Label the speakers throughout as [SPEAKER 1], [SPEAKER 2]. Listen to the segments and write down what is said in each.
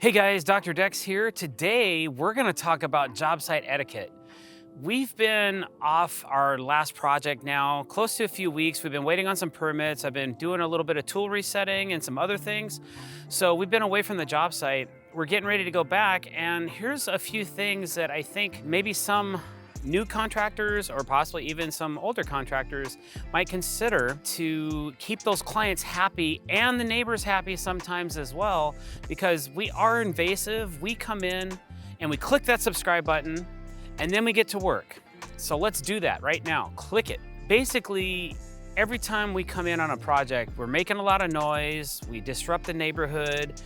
[SPEAKER 1] Hey guys, Dr. Dex here. Today, we're gonna talk about job site etiquette. We've been off our last project now, close to a few weeks. We've been waiting on some permits. I've been doing a little bit of tool resetting and some other things. So we've been away from the job site. We're getting ready to go back, and here's a few things that I think maybe some new contractors or possibly even some older contractors might consider to keep those clients happy and the neighbors happy sometimes as well, because we are invasive. We come in and we click that subscribe button and then we get to work. So let's do that right now. Click it. Basically, every time we come in on a project, we're making a lot of noise, we disrupt the neighborhood,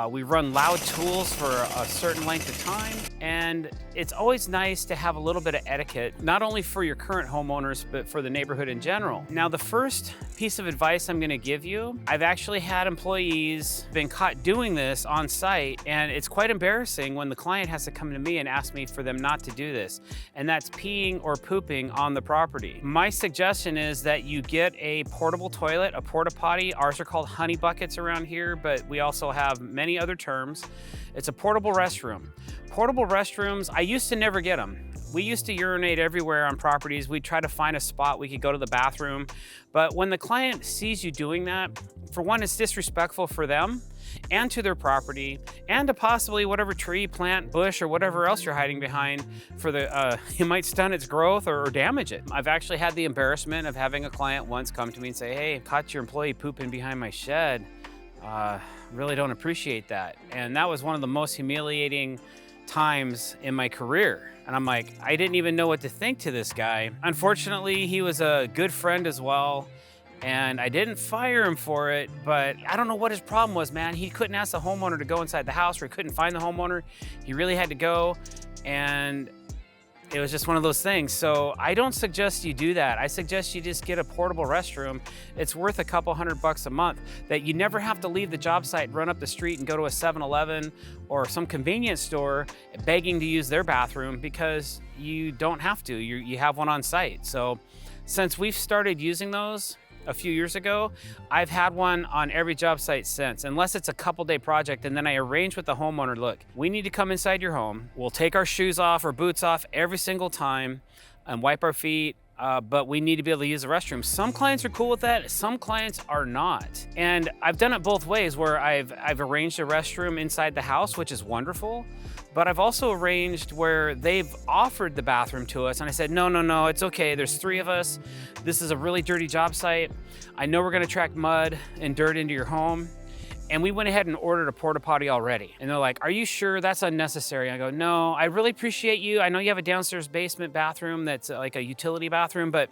[SPEAKER 1] we run loud tools for a certain length of time, and it's always nice to have a little bit of etiquette, not only for your current homeowners, but for the neighborhood in general. Now, the first piece of advice I'm gonna give you, I've actually had employees been caught doing this on site, and it's quite embarrassing when the client has to come to me and ask me for them not to do this, and that's peeing or pooping on the property. My suggestion is that you get a portable toilet, a porta potty. Ours are called honey buckets around here, but we also have many other terms. It's a portable restroom. Portable restrooms, I used to never get them. We used to urinate everywhere on properties. We'd try to find a spot we could go to the bathroom. But when the client sees you doing that, for one, it's disrespectful for them and to their property and to possibly whatever tree, plant, bush, or whatever else you're hiding behind for the, you might stun its growth or damage it. I've actually had the embarrassment of having a client once come to me and say, "Hey, caught your employee pooping behind my shed. Really don't appreciate that." And that was one of the most humiliating times in my career. And I'm like, I didn't even know what to think to this guy. Unfortunately, he was a good friend as well, and I didn't fire him for it, but I don't know what his problem was, man. He couldn't ask the homeowner to go inside the house, or he couldn't find the homeowner. He really had to go, and it was just one of those things. So I don't suggest you do that. I suggest you just get a portable restroom. It's worth a couple $100 a month that you never have to leave the job site, run up the street and go to a 7-Eleven or some convenience store begging to use their bathroom, because you don't have to. You have one on site. So since we've started using those a few years ago, I've had one on every job site since, unless it's a couple-day project, and then I arrange with the homeowner, look, we need to come inside your home. We'll take our shoes off or boots off every single time and wipe our feet, but we need to be able to use the restroom. Some clients are cool with that, some clients are not. And I've done it both ways, where I've arranged a restroom inside the house, which is wonderful, but I've also arranged where they've offered the bathroom to us, and I said, no, it's okay, there's 3 of us. This is a really dirty job site. I know we're gonna track mud and dirt into your home. And we went ahead and ordered a porta potty already. And they're like, "Are you sure that's unnecessary?" I go, "No, I really appreciate you. I know you have a downstairs basement bathroom that's like a utility bathroom, but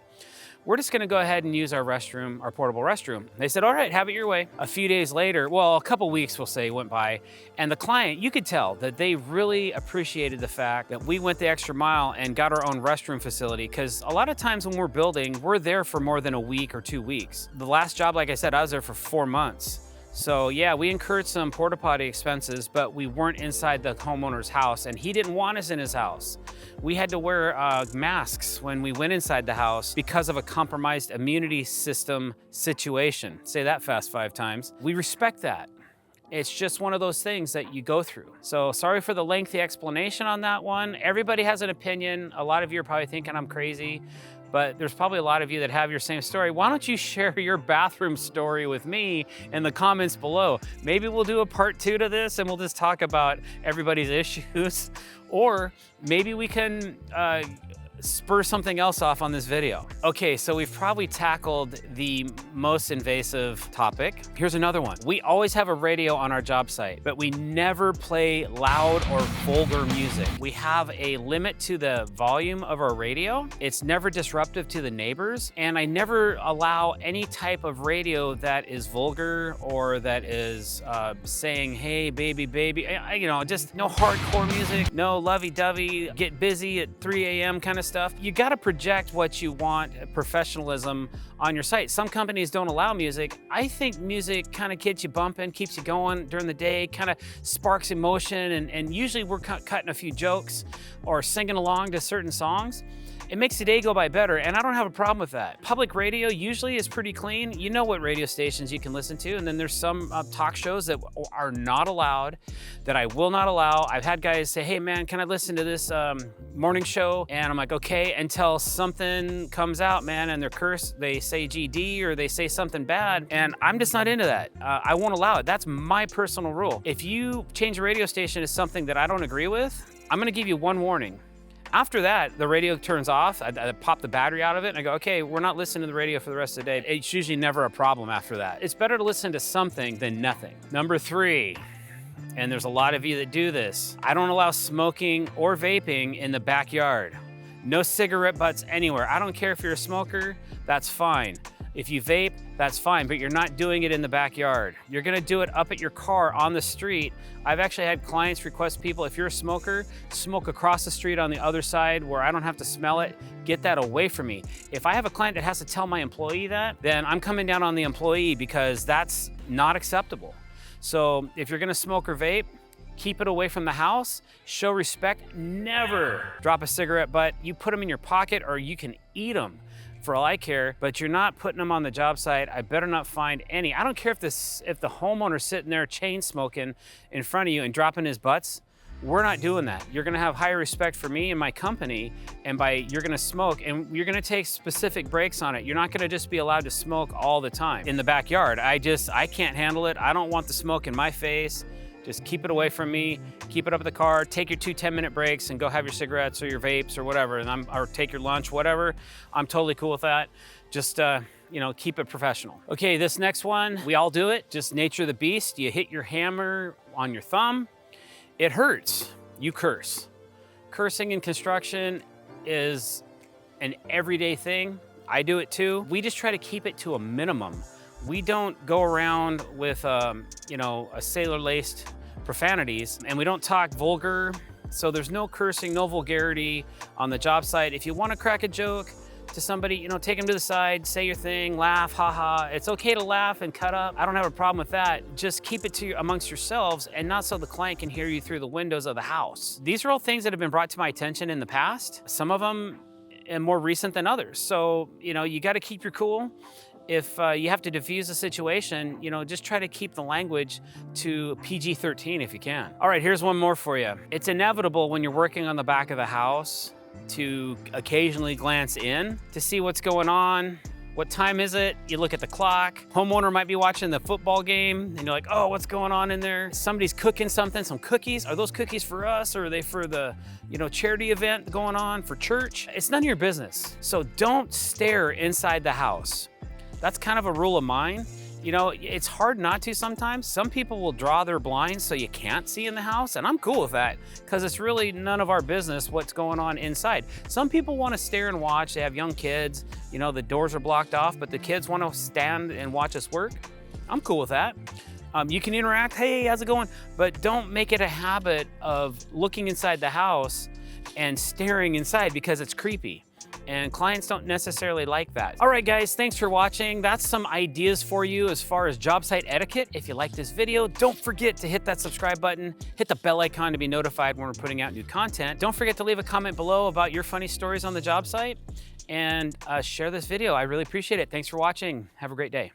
[SPEAKER 1] we're just gonna go ahead and use our restroom, our portable restroom." They said, "All right, have it your way." A few days later, well, a couple weeks we'll say went by, and the client, you could tell that they really appreciated the fact that we went the extra mile and got our own restroom facility, because a lot of times when we're building, we're there for more than a week or 2 weeks. The last job, like I said, I was there for 4 months. So yeah, we incurred some porta potty expenses, but we weren't inside the homeowner's house, and he didn't want us in his house. We had to wear masks when we went inside the house because of a compromised immunity system situation. Say that fast 5 times. We respect that. It's just one of those things that you go through. So sorry for the lengthy explanation on that one. Everybody has an opinion. A lot of you are probably thinking I'm crazy, but there's probably a lot of you that have your same story. Why don't you share your bathroom story with me in the comments below? Maybe we'll do a part 2 to this and we'll just talk about everybody's issues, or maybe we can spur something else off on this video. Okay, so we've probably tackled the most invasive topic. Here's another one. We always have a radio on our job site, but we never play loud or vulgar music. We have a limit to the volume of our radio. It's never disruptive to the neighbors, and I never allow any type of radio that is vulgar or that is saying, "Hey, baby, you know, just no hardcore music, no lovey-dovey, get busy at 3 a.m. kind of stuff. You gotta project what you want, professionalism on your site. Some companies don't allow music. I think music kind of gets you bumping, keeps you going during the day, kind of sparks emotion, and usually we're cutting a few jokes or singing along to certain songs. It makes the day go by better, and I don't have a problem with that. Public radio usually is pretty clean. You know what radio stations you can listen to, and then there's some talk shows that are not allowed, that I will not allow. I've had guys say, hey man, can I listen to this morning show? And I'm like, okay, until something comes out, man, and they're cursed, they say GD or they say something bad, and I'm just not into that. I won't allow it. That's my personal rule. If you change a radio station to something that I don't agree with, I'm gonna give you one warning. After that, the radio turns off, I pop the battery out of it, and I go, okay, we're not listening to the radio for the rest of the day. It's usually never a problem after that. It's better to listen to something than nothing. Number 3, and there's a lot of you that do this, I don't allow smoking or vaping in the backyard. No cigarette butts anywhere. I don't care if you're a smoker, that's fine. If you vape, that's fine, but you're not doing it in the backyard. You're gonna do it up at your car on the street. I've actually had clients request people, if you're a smoker, smoke across the street on the other side where I don't have to smell it. Get that away from me. If I have a client that has to tell my employee that, then I'm coming down on the employee because that's not acceptable. So if you're gonna smoke or vape, keep it away from the house, show respect, never drop a cigarette butt. You put them in your pocket or you can eat them. For all I care, but you're not putting them on the job site. I better not find any. I don't care if the homeowner's sitting there chain smoking in front of you and dropping his butts. We're not doing that. You're gonna have higher respect for me and my company, and you're gonna smoke, and you're gonna take specific breaks on it. You're not gonna just be allowed to smoke all the time in the backyard. I can't handle it. I don't want the smoke in my face. Just keep it away from me, keep it up at the car, take your 2 10-minute breaks and go have your cigarettes or your vapes or whatever, or take your lunch, whatever. I'm totally cool with that. Just, keep it professional. Okay, this next one, we all do it, just nature of the beast. You hit your hammer on your thumb, it hurts, you curse. Cursing in construction is an everyday thing. I do it too. We just try to keep it to a minimum. We don't go around with, a sailor-laced profanities, and we don't talk vulgar. So there's no cursing, no vulgarity on the job site. If you want to crack a joke to somebody, take them to the side, say your thing, laugh, haha. It's okay to laugh and cut up. I don't have a problem with that. Just keep it amongst yourselves and not so the client can hear you through the windows of the house. These are all things that have been brought to my attention in the past. Some of them more recent than others. So, you got to keep your cool. If you have to diffuse a situation, just try to keep the language to PG-13 if you can. All right, here's one more for you. It's inevitable when you're working on the back of the house to occasionally glance in to see what's going on. What time is it? You look at the clock. Homeowner might be watching the football game and you're like, oh, what's going on in there? Somebody's cooking something, some cookies. Are those cookies for us or are they for the charity event going on for church? It's none of your business. So don't stare inside the house. That's kind of a rule of mine. It's hard not to sometimes. Some people will draw their blinds so you can't see in the house, and I'm cool with that because it's really none of our business what's going on inside. Some people want to stare and watch. They have young kids, the doors are blocked off, but the kids want to stand and watch us work. I'm cool with that. You can interact, hey, how's it going? But don't make it a habit of looking inside the house and staring inside because it's creepy. And clients don't necessarily like that. All right, guys, thanks for watching. That's some ideas for you as far as job site etiquette. If you like this video, don't forget to hit that subscribe button, hit the bell icon to be notified when we're putting out new content. Don't forget to leave a comment below about your funny stories on the job site and share this video. I really appreciate it. Thanks for watching. Have a great day.